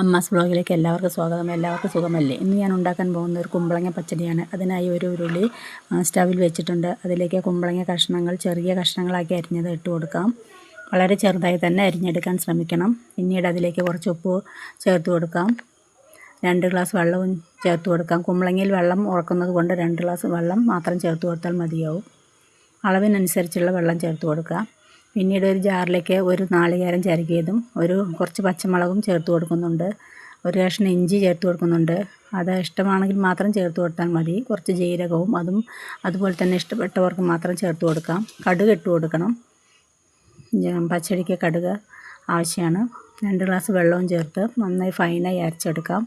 അമ്മാസ് വ്ളോഗിലേക്ക് എല്ലാവർക്കും സ്വാഗതം. എല്ലാവർക്കും സുഖമല്ലേ? ഇന്ന് ഞാൻ ഉണ്ടാക്കാൻ പോകുന്ന ഒരു കുമ്പളങ്ങ പച്ചടിയാണ്. അതിനായി ഒരു ഉരുളി സ്റ്റവിൽ വെച്ചിട്ടുണ്ട്. അതിലേക്ക് കുമ്പളങ്ങ കഷ്ണങ്ങൾ ചെറിയ കഷ്ണങ്ങളാക്കി അരിഞ്ഞത് ഇട്ട് കൊടുക്കാം. വളരെ ചെറുതായി തന്നെ അരിഞ്ഞെടുക്കാൻ ശ്രമിക്കണം. പിന്നീട് അതിലേക്ക് കുറച്ച് ഉപ്പ് ചേർത്ത് കൊടുക്കാം. 2 ഗ്ലാസ് വെള്ളവും ചേർത്ത് കൊടുക്കാം. കുമ്പളങ്ങയിൽ വെള്ളം ഉറക്കുന്നത് കൊണ്ട് 2 ഗ്ലാസ് വെള്ളം മാത്രം ചേർത്ത് കൊടുത്താൽ മതിയാവും. അളവിനനുസരിച്ചുള്ള വെള്ളം ചേർത്ത് കൊടുക്കുക. പിന്നീട് ഒരു ജാറിലേക്ക് ഒരു നാളികേരം ചിരകിയതും കുറച്ച് പച്ചമുളകും ചേർത്ത് കൊടുക്കുന്നുണ്ട്. ഒരു കഷ്ണം ഇഞ്ചി ചേർത്ത് കൊടുക്കുന്നുണ്ട്. അത് ഇഷ്ടമാണെങ്കിൽ മാത്രം ചേർത്ത് കൊടുത്താൽ മതി. കുറച്ച് ജീരകവും അതുപോലെ തന്നെ ഇഷ്ടപ്പെട്ടവർക്ക് മാത്രം ചേർത്ത് കൊടുക്കാം. കടുക് ഇട്ട് കൊടുക്കണം. പച്ചടിക്ക് കടുക് ആവശ്യമാണ്. 2 ഗ്ലാസ് വെള്ളവും ചേർത്ത് നന്നായി ഫൈനായി അരച്ചെടുക്കാം.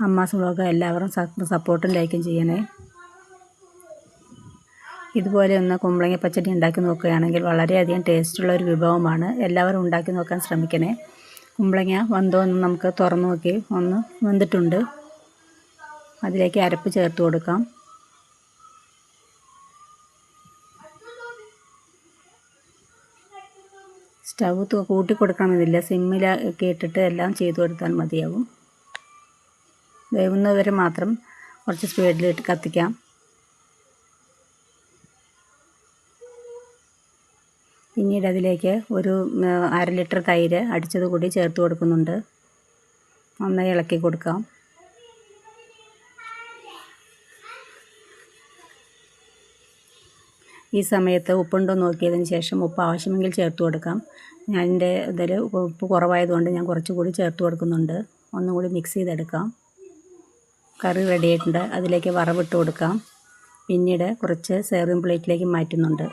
അമ്മാസ് വ്ളോഗ് എല്ലാവരും സപ്പോർട്ടും ലൈക്കും ചെയ്യണേ. ഇതുപോലെ ഒന്ന് കുമ്പളങ്ങ പച്ചടി ഉണ്ടാക്കി നോക്കുകയാണെങ്കിൽ വളരെയധികം ടേസ്റ്റുള്ള ഒരു വിഭവമാണ്. എല്ലാവരും ഉണ്ടാക്കി നോക്കാൻ ശ്രമിക്കണേ. കുമ്പളങ്ങ വെന്തോ എന്ന് നമുക്ക് തുറന്നു നോക്കി ഒന്ന് വെന്തിട്ടുണ്ട്. അതിലേക്ക് അരപ്പ് ചേർത്ത് കൊടുക്കാം. സ്റ്റവ് കൂട്ടി കൊടുക്കണമെന്നില്ല, സിമ്മിലൊക്കെ ഇട്ടിട്ട് എല്ലാം ചെയ്തു കൊടുത്താൽ മതിയാവും. വേവുന്നവരെ മാത്രം കുറച്ച് സ്പീഡിലിട്ട് കത്തിക്കാം. പിന്നീട് അതിലേക്ക് ഒരു 1/2 ലിറ്റർ തൈര് അടിച്ചത് കൂടി ചേർത്ത് കൊടുക്കുന്നുണ്ട്. നന്നായി ഇളക്കി കൊടുക്കാം. ഈ സമയത്ത് ഉപ്പുണ്ടോ നോക്കിയതിന് ശേഷം ഉപ്പ് ആവശ്യമെങ്കിൽ ചേർത്ത് കൊടുക്കാം. എൻ്റെ ഇതിൽ ഉപ്പ് കുറവായതുകൊണ്ട് ഞാൻ കുറച്ചുകൂടി ചേർത്ത് കൊടുക്കുന്നുണ്ട്. ഒന്നും കൂടി മിക്സ് ചെയ്തെടുക്കാം. കറി റെഡി ആയിട്ടുണ്ട്. അതിലേക്ക് വറവിട്ട് കൊടുക്കാം. പിന്നീട് കുറച്ച് സെർവിങ് പ്ലേറ്റിലേക്ക് മാറ്റുന്നുണ്ട്.